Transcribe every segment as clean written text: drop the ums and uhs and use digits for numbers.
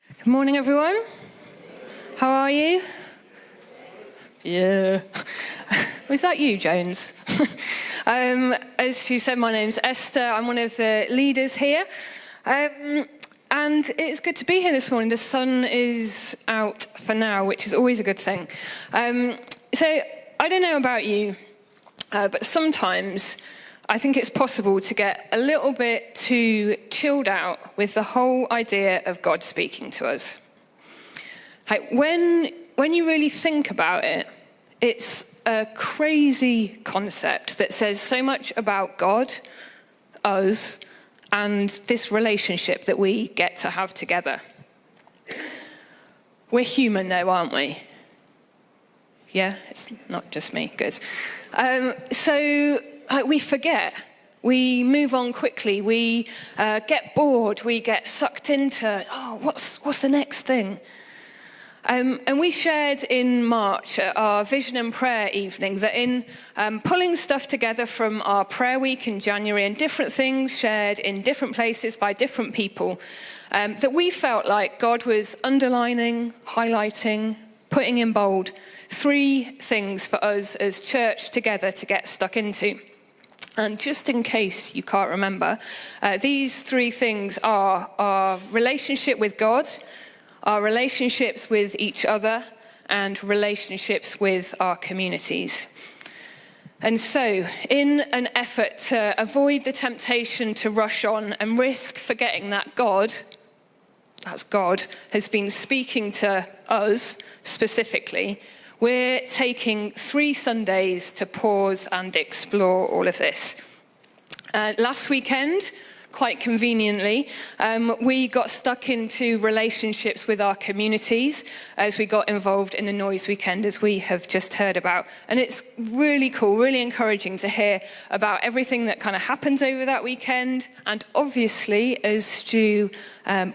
Good morning, everyone. How are you? Yeah. Was that you, Jones? As you said, my name's Esther. I'm one of the leaders here. And it's good to be here this morning. The sun is out for now, which is always a good thing. So I don't know about you, but sometimes I think it's possible to get a little bit too chilled out with the whole idea of God speaking to us. Like when you really think about it, it's a crazy concept that says so much about God, us, and this relationship that we get to have together. We're human though, aren't we? Yeah, it's not just me, good. So we forget, we move on quickly, we get bored, we get sucked into, what's the next thing? And we shared in March at our vision and prayer evening that in pulling stuff together from our prayer week in January and different things shared in different places by different people, that we felt like God was underlining, highlighting, putting in bold 3 things for us as church together to get stuck into. And just in case you can't remember, these 3 things are our relationship with God, our relationships with each other, and relationships with our communities. And so, in an effort to avoid the temptation to rush on and risk forgetting that God, that's God, has been speaking to us specifically, we're taking 3 Sundays to pause and explore all of this. Last weekend, quite conveniently, we got stuck into relationships with our communities as we got involved in the Noise Weekend, as we have just heard about. And it's really cool, really encouraging to hear about everything that kind of happens over that weekend. And obviously, as Stu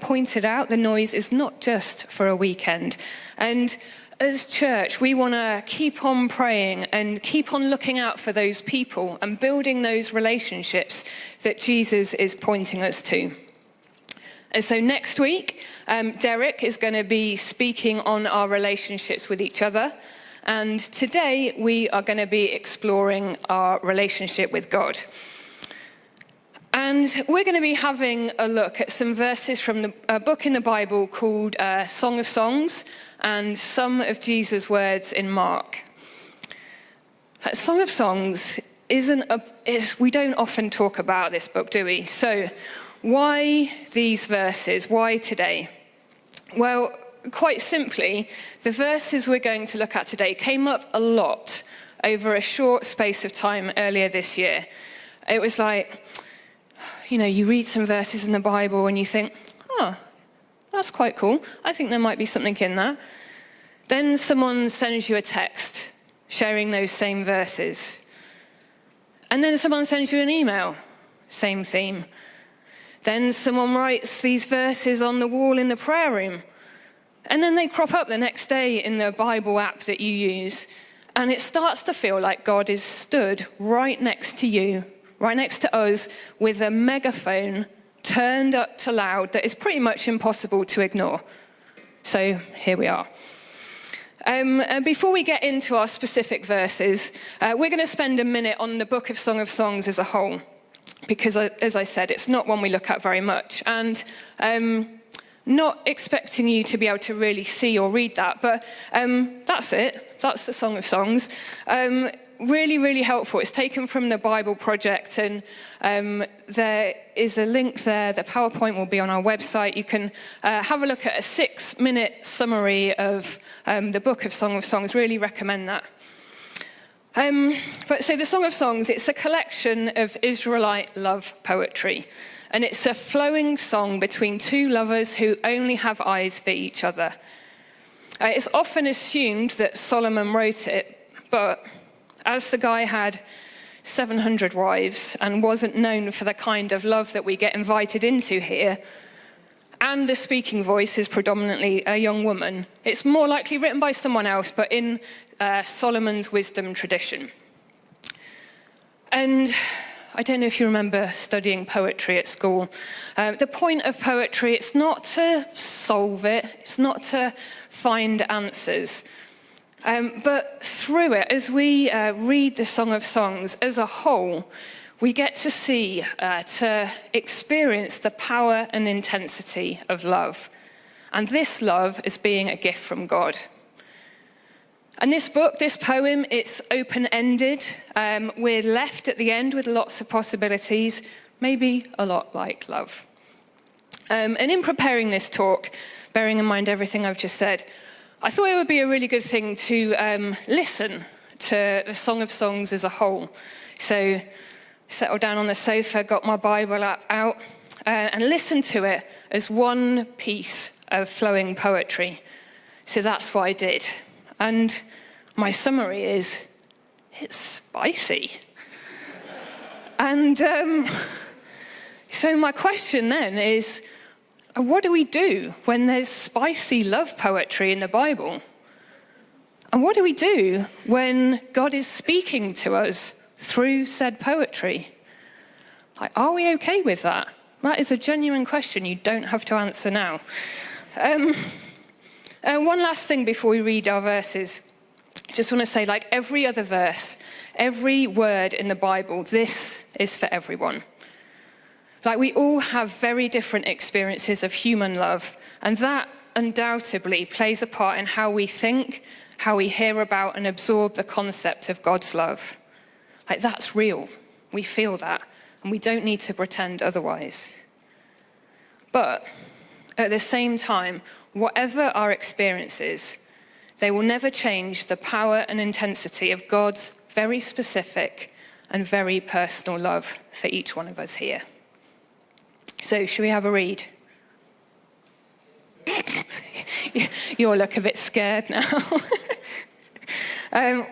pointed out, the Noise is not just for a weekend. And as church, we want to keep on praying and keep on looking out for those people and building those relationships that Jesus is pointing us to. And so next week, Derek is going to be speaking on our relationships with each other. And today, we are going to be exploring our relationship with God. And we're going to be having a look at some verses from a book in the Bible called Song of Songs, and some of Jesus' words in Mark. Song of Songs we don't often talk about this book, do we? So why these verses? Why today? Well, quite simply, the verses we're going to look at today came up a lot over a short space of time earlier this year. It was like, you read some verses in the Bible and you think, that's quite cool. I think there might be something in that. Then someone sends you a text sharing those same verses. And then someone sends you an email, same theme. Then someone writes these verses on the wall in the prayer room. And then they crop up the next day in the Bible app that you use. And it starts to feel like God is stood right next to you, right next to us, with a megaphone turned up to loud that is pretty much impossible to ignore. So here we are. And before we get into our specific verses, we're going to spend a minute on the book of Song of Songs as a whole, because as I said, it's not one we look at very much. And not expecting you to be able to really see or read that, but that's it. That's the Song of Songs. Really, really helpful. It's taken from the Bible Project, and there is a link there. The PowerPoint will be on our website. You can have a look at a 6-minute summary of the book of Song of Songs. Really recommend that. So the Song of Songs, it's a collection of Israelite love poetry. And it's a flowing song between 2 lovers who only have eyes for each other. It's often assumed that Solomon wrote it, but as the guy had 700 wives and wasn't known for the kind of love that we get invited into here, and the speaking voice is predominantly a young woman, it's more likely written by someone else, but in Solomon's wisdom tradition. And I don't know if you remember studying poetry at school. The point of poetry, it's not to solve it, it's not to find answers. But through it, as we read the Song of Songs as a whole, we get to see, to experience the power and intensity of love. And this love is being a gift from God. And this book, this poem, it's open-ended. We're left at the end with lots of possibilities, maybe a lot like love. And in preparing this talk, bearing in mind everything I've just said, I thought it would be a really good thing to listen to the Song of Songs as a whole. So settled down on the sofa, got my Bible out, and listened to it as one piece of flowing poetry. So that's what I did. And my summary is, it's spicy. And so my question then is, what do we do when there's spicy love poetry in the Bible? And what do we do when God is speaking to us through said poetry? Like, are we okay with that? That is a genuine question you don't have to answer now. One last thing before we read our verses. Just want to say, like every other verse, every word in the Bible, this is for everyone. Like, we all have very different experiences of human love, and that undoubtedly plays a part in how we think, how we hear about and absorb the concept of God's love. Like, that's real. We feel that, and we don't need to pretend otherwise. But at the same time, whatever our experiences, they will never change the power and intensity of God's very specific and very personal love for each one of us here. So, should we have a read? You all look a bit scared now.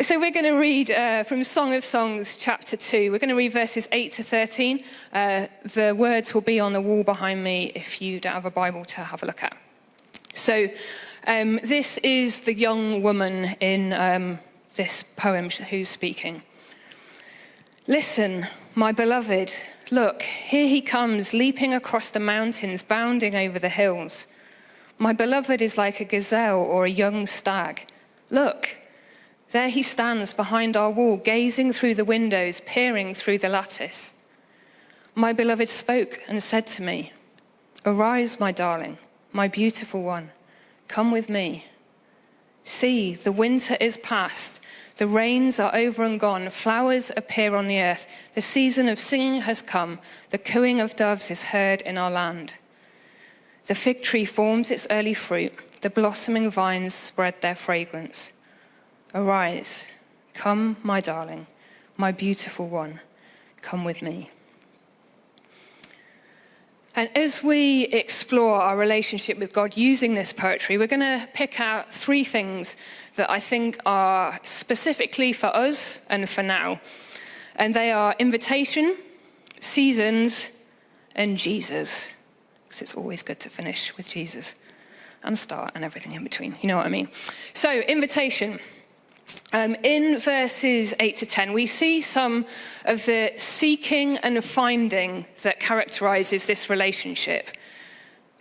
So we're going to read from Song of Songs, chapter 2. We're going to read verses 8 to 13. The words will be on the wall behind me if you don't have a Bible to have a look at. So this is the young woman in this poem who's speaking. Listen, my beloved, look, here he comes, leaping across the mountains, bounding over the hills. My beloved is like a gazelle or a young stag. Look, there he stands behind our wall, gazing through the windows, peering through the lattice. My beloved spoke and said to me, arise, my darling, my beautiful one, come with me. See, the winter is past, the rains are over and gone, flowers appear on the earth, the season of singing has come, the cooing of doves is heard in our land. The fig tree forms its early fruit, the blossoming vines spread their fragrance. Arise, come, my darling, my beautiful one, come with me. And as we explore our relationship with God using this poetry, we're going to pick out 3 things that I think are specifically for us and for now. And they are invitation, seasons, and Jesus. Because it's always good to finish with Jesus and start and everything in between. You know what I mean? So, invitation. In verses 8 to 10, we see some of the seeking and finding that characterizes this relationship.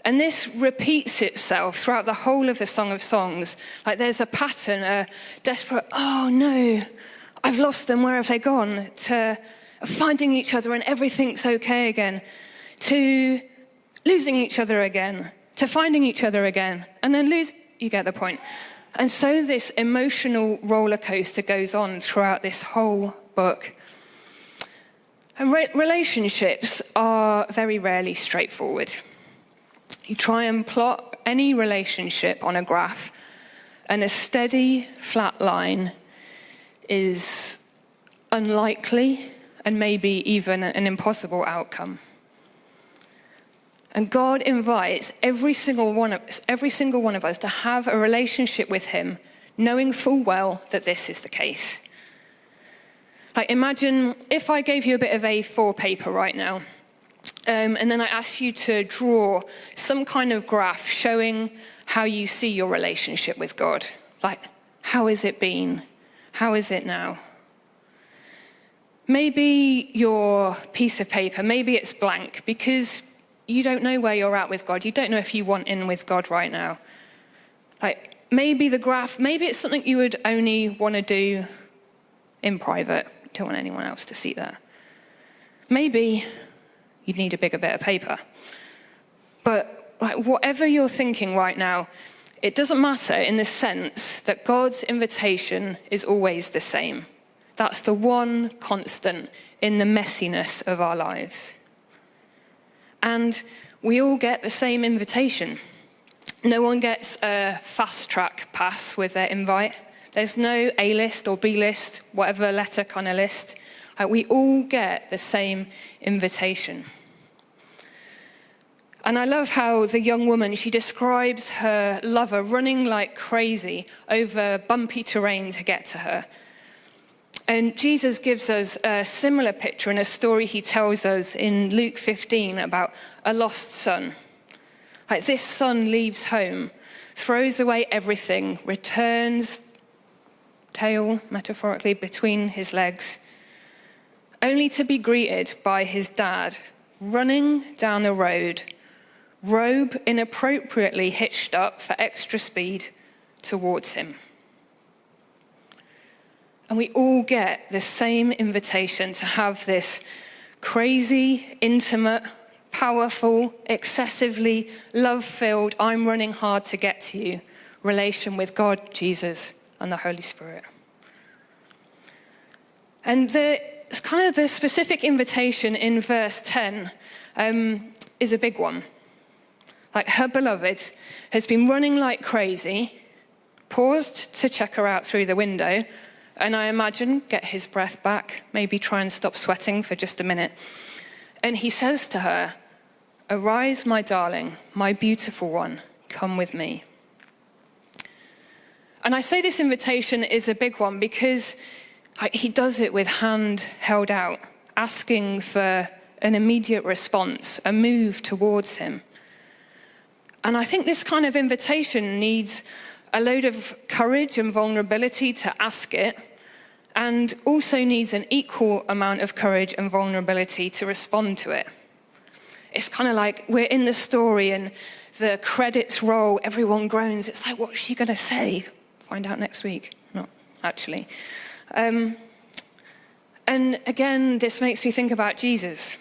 And this repeats itself throughout the whole of the Song of Songs. Like there's a pattern, a desperate, oh no, I've lost them, where have they gone? To finding each other and everything's okay again. To losing each other again. To finding each other again. And then you get the point. And so this emotional roller coaster goes on throughout this whole book. And relationships are very rarely straightforward. You try and plot any relationship on a graph, and a steady, flat line is unlikely and maybe even an impossible outcome. And God invites every single one of us to have a relationship with him, knowing full well that this is the case. Like, imagine if I gave you a bit of A4 paper right now, and then I asked you to draw some kind of graph showing how you see your relationship with God. Like, how has it been? How is it now? Maybe your piece of paper, maybe it's blank because you don't know where you're at with God. You don't know if you want in with God right now. Like maybe the graph, maybe it's something you would only want to do in private. You don't want anyone else to see that. Maybe you'd need a bigger bit of paper. But like whatever you're thinking right now, it doesn't matter in the sense that God's invitation is always the same. That's the one constant in the messiness of our lives. And we all get the same invitation. No one gets a fast track pass with their invite. There's no A list or B list, whatever letter kind of list. We all get the same invitation. And I love how the young woman, she describes her lover running like crazy over bumpy terrain to get to her. And Jesus gives us a similar picture in a story he tells us in Luke 15 about a lost son. Like this son leaves home, throws away everything, returns, tail metaphorically, between his legs, only to be greeted by his dad running down the road, robe inappropriately hitched up for extra speed towards him. And we all get the same invitation to have this crazy, intimate, powerful, excessively love-filled, I'm running hard to get to you relation with God, Jesus, and the Holy Spirit. And the specific invitation in verse 10 is a big one. Like her beloved has been running like crazy, paused to check her out through the window, and I imagine get his breath back, maybe try and stop sweating for just a minute. And he says to her, "Arise, my darling, my beautiful one, come with me." And I say this invitation is a big one because he does it with hand held out, asking for an immediate response, a move towards him. And I think this kind of invitation needs a load of courage and vulnerability to ask it, and also needs an equal amount of courage and vulnerability to respond to it. It's kind of like we're in the story and the credits roll, everyone groans. It's like, what's she going to say? Find out next week. Not actually. And again, this makes me think about Jesus.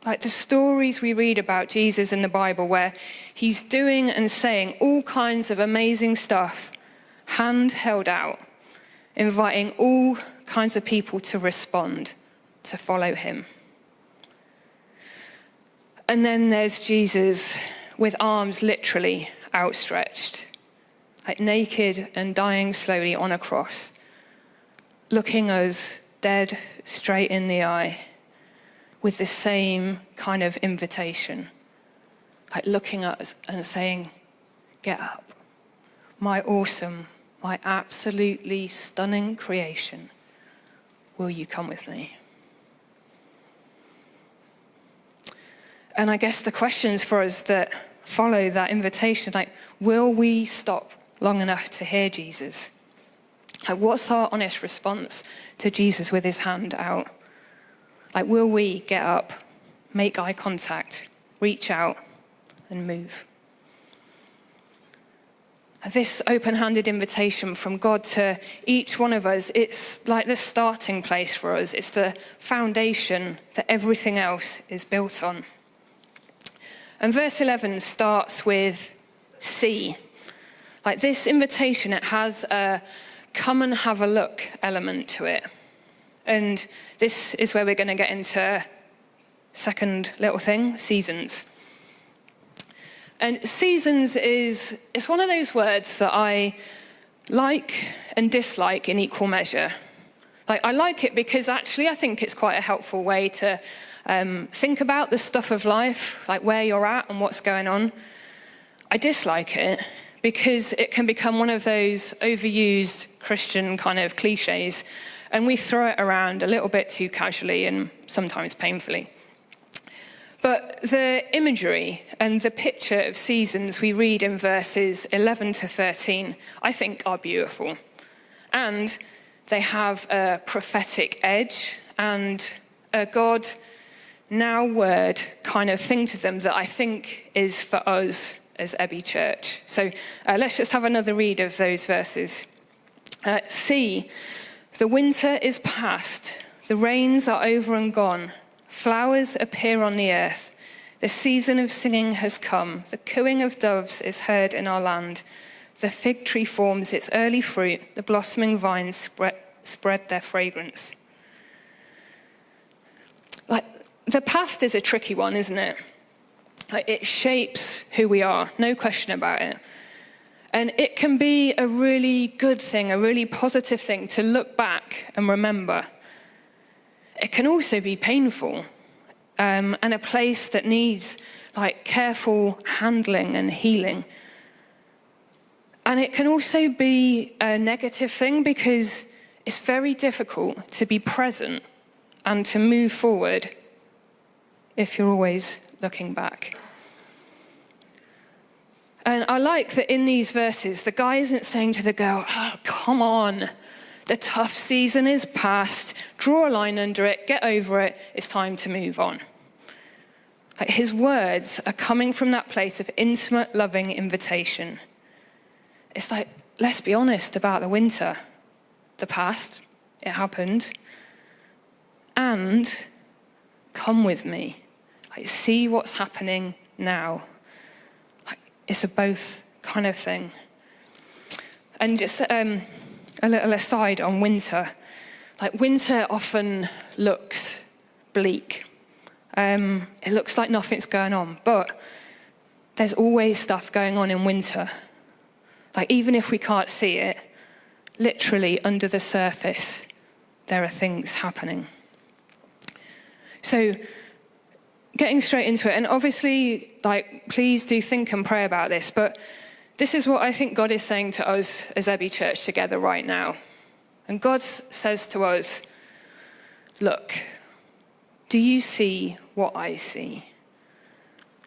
Like the stories we read about Jesus in the Bible where he's doing and saying all kinds of amazing stuff, hand held out, inviting all kinds of people to respond, to follow him. And then there's Jesus with arms literally outstretched, like naked and dying slowly on a cross, looking us dead straight in the eye, with the same kind of invitation, like looking at us and saying, "Get up, my awesome, my absolutely stunning creation. Will you come with me?" And I guess the questions for us that follow that invitation, like, will we stop long enough to hear Jesus? Like, what's our honest response to Jesus with his hand out? Like, will we get up, make eye contact, reach out, and move? This open-handed invitation from God to each one of us, it's like the starting place for us. It's the foundation that everything else is built on. And verse 11 starts with see. Like this invitation, it has a come and have a look element to it. And this is where we're going to get into second little thing, seasons. And seasons it's one of those words that I like and dislike in equal measure. Like I like it because actually I think it's quite a helpful way to think about the stuff of life, like where you're at and what's going on. I dislike it because it can become one of those overused Christian kind of cliches, and we throw it around a little bit too casually and sometimes painfully. But the imagery and the picture of seasons we read in verses 11 to 13, I think are beautiful. And they have a prophetic edge and a God now word kind of thing to them that I think is for us as Abbey Church. So let's just have another read of those verses. See, the winter is past, the rains are over and gone, flowers appear on the earth, the season of singing has come, the cooing of doves is heard in our land, the fig tree forms its early fruit, the blossoming vines spread their fragrance. Like, the past is a tricky one, isn't it? Like, it shapes who we are, no question about it. And it can be a really good thing, a really positive thing to look back and remember. It can also be painful, and a place that needs like careful handling and healing. And it can also be a negative thing because it's very difficult to be present and to move forward if you're always looking back. And I like that in these verses, the guy isn't saying to the girl, oh, come on, the tough season is past, draw a line under it, get over it, it's time to move on. Like, his words are coming from that place of intimate, loving invitation. It's like, let's be honest about the winter, the past, it happened, and come with me. Like, see what's happening now. Like, it's a both kind of thing. And just a little aside on winter. Like, winter often looks bleak. It looks like nothing's going on, but there's always stuff going on in winter. Like, even if we can't see it, literally under the surface, there are things happening. So, getting straight into it, and obviously, like, please do think and pray about this, but this is what I think God is saying to us as Abbey Church together right now. And God says to us, look, do you see what I see?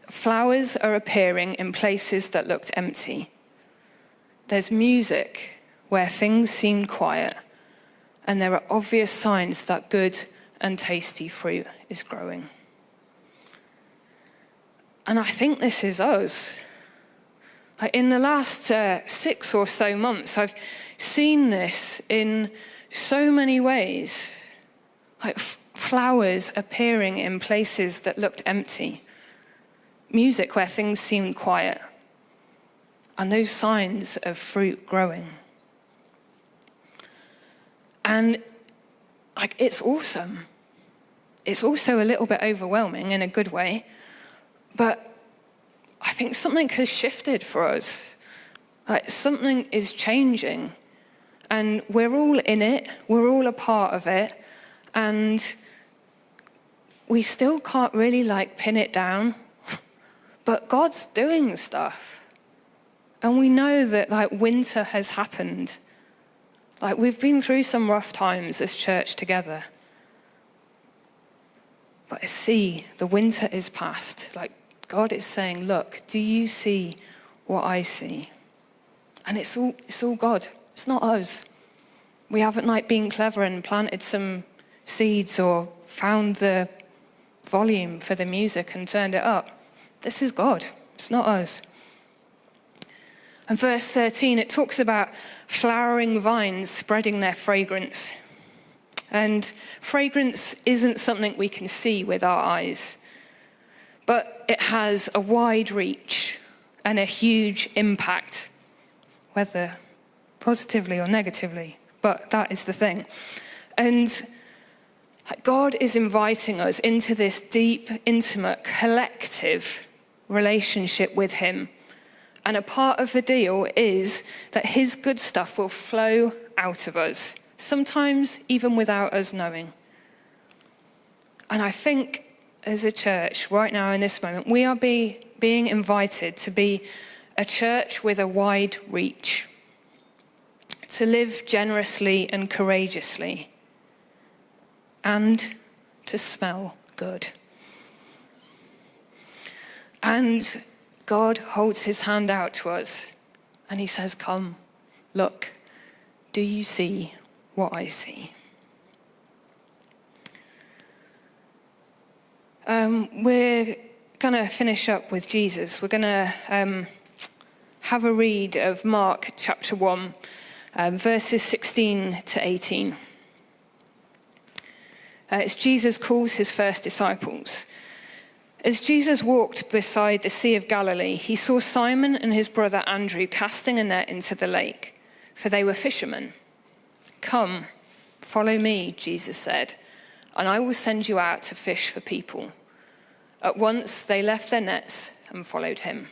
Flowers are appearing in places that looked empty. There's music where things seem quiet, and there are obvious signs that good and tasty fruit is growing. And I think this is us. Like, in the last 6 or so months, I've seen this in so many ways. Like, flowers appearing in places that looked empty. Music where things seemed quiet. And those signs of fruit growing. And like, it's awesome. It's also a little bit overwhelming in a good way. But I think something has shifted for us. Like, something is changing. And we're all in it. We're all a part of it. And we still can't really like pin it down. But God's doing stuff. And we know that like winter has happened. Like, we've been through some rough times as church together. But I see the winter is past. Like, God is saying, look, do you see what I see? And it's all God. It's not us. We haven't like been clever and planted some seeds or found the volume for the music and turned it up. This is God. It's not us. And verse 13, it talks about flowering vines spreading their fragrance. And fragrance isn't something we can see with our eyes, but it has a wide reach and a huge impact, whether positively or negatively, but that is the thing. And God is inviting us into this deep, intimate, collective relationship with him. And a part of the deal is that his good stuff will flow out of us, sometimes even without us knowing. And I think as a church, right now in this moment, we are being invited to be a church with a wide reach, to live generously and courageously, and to smell good. And God holds his hand out to us and he says, come, look, do you see what I see? we're going to finish up with Jesus. We're going to have a read of Mark chapter 1, verses 16 to 18. It's Jesus calls his first disciples. As Jesus walked beside the Sea of Galilee, he saw Simon and his brother Andrew casting a net into the lake, for they were fishermen. "Come, follow me," Jesus said, "and I will send you out to fish for people." At once they left their nets and followed him.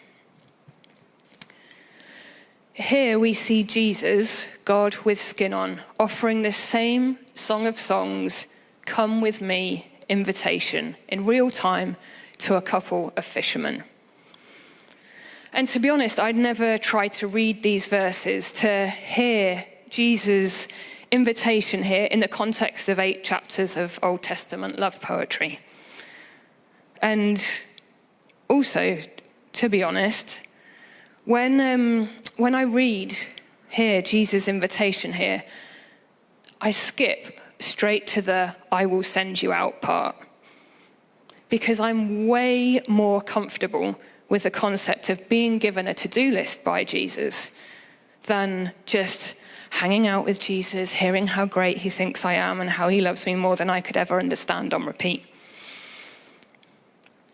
Here we see Jesus, God with skin on, offering this same Song of Songs, "Come with me" invitation in real time to a couple of fishermen. And to be honest, I'd never tried to read these verses to hear Jesus' invitation here in the context of 8 chapters of Old Testament love poetry. And also, to be honest, when I read here Jesus' invitation here, I skip straight to the "I will send you out" part, because I'm way more comfortable with the concept of being given a to-do list by Jesus than just hanging out with Jesus, hearing how great he thinks I am and how he loves me more than I could ever understand on repeat.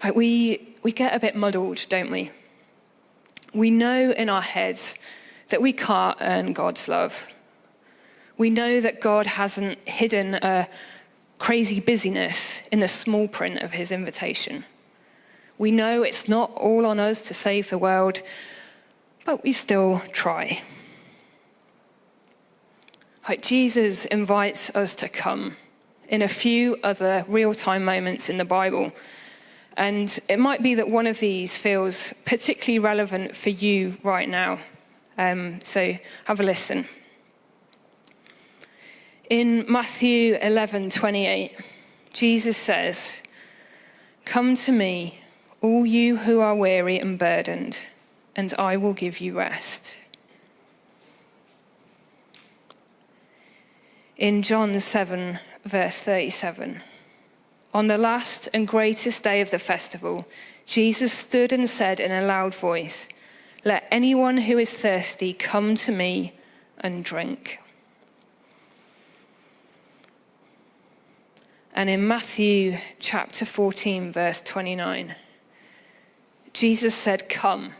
Like we get a bit muddled, don't we? We know in our heads that we can't earn God's love. We know that God hasn't hidden a crazy busyness in the small print of his invitation. We know it's not all on us to save the world, but we still try. Like Jesus invites us to come in a few other real-time moments in the Bible. And it might be that one of these feels particularly relevant for you right now. So have a listen. In Matthew 11:28, Jesus says, "Come to me, all you who are weary and burdened, and I will give you rest." In John 7, verse 37, on the last and greatest day of the festival, Jesus stood and said in a loud voice, "Let anyone who is thirsty come to me and drink." And in Matthew chapter 14, verse 29, Jesus said, "Come."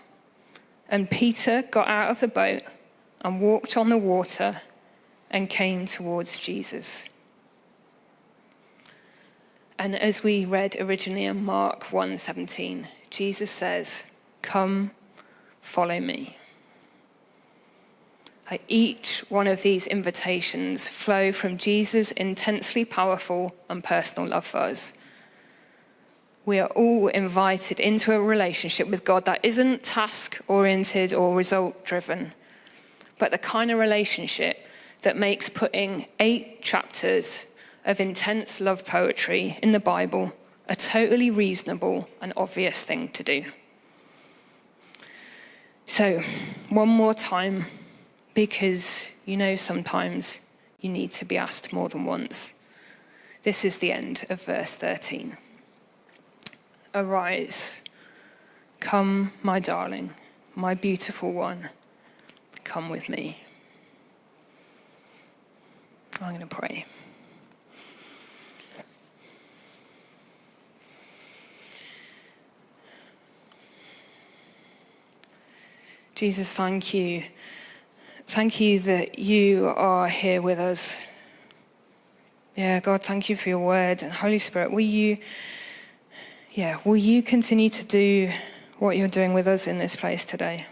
And Peter got out of the boat and walked on the water and came towards Jesus. And as we read originally in Mark 1:17, Jesus says, "Come, follow me." Each one of these invitations flow from Jesus' intensely powerful and personal love for us. We are all invited into a relationship with God that isn't task-oriented or result-driven, but the kind of relationship that makes putting 8 chapters of intense love poetry in the Bible a totally reasonable and obvious thing to do. So, one more time, because sometimes you need to be asked more than once. This is the end of verse 13. "Arise, come, my darling, my beautiful one, come with me." I'm going to pray. Jesus, thank you. Thank you that you are here with us. Yeah, God, thank you for your word. And Holy Spirit, will you continue to do what you're doing with us in this place today?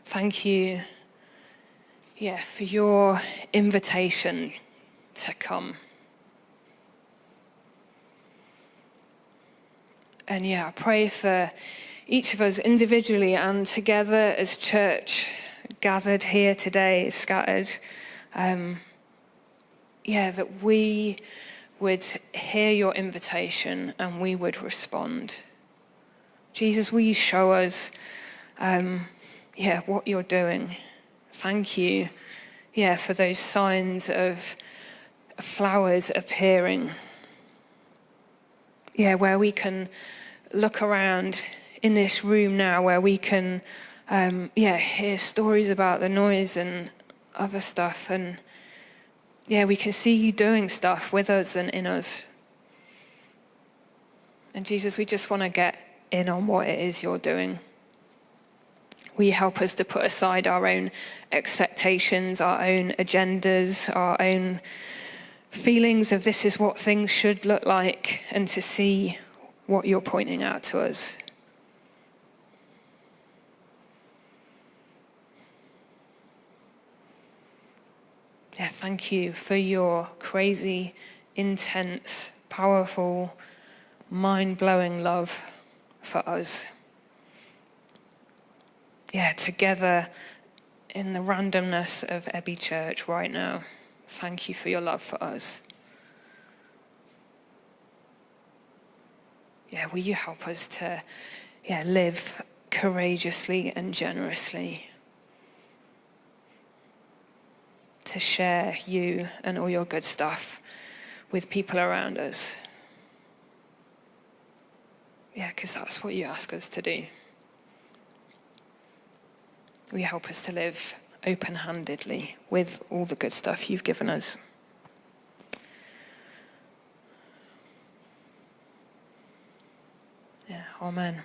Thank you, for your invitation to come. And I pray for each of us individually and together as church, gathered here today, scattered, that we would hear your invitation and we would respond. Jesus, will you show us, what you're doing? Thank you, for those signs of flowers appearing. Yeah, where we can look around in this room now, where we can, hear stories about the noise and other stuff. And yeah, we can see you doing stuff with us and in us. And Jesus, we just want to get in on what it is you're doing. Will you help us to put aside our own expectations, our own agendas, our own feelings of this is what things should look like, and to see what you're pointing out to us. Yeah, thank you for your crazy, intense, powerful, mind-blowing love for us. Yeah, together in the randomness of Abbey Church right now. Thank you for your love for us. Yeah, will you help us to live courageously and generously, to share you and all your good stuff with people around us. Yeah, because that's what you ask us to do. Will you help us to live open-handedly with all the good stuff you've given us? Yeah, amen.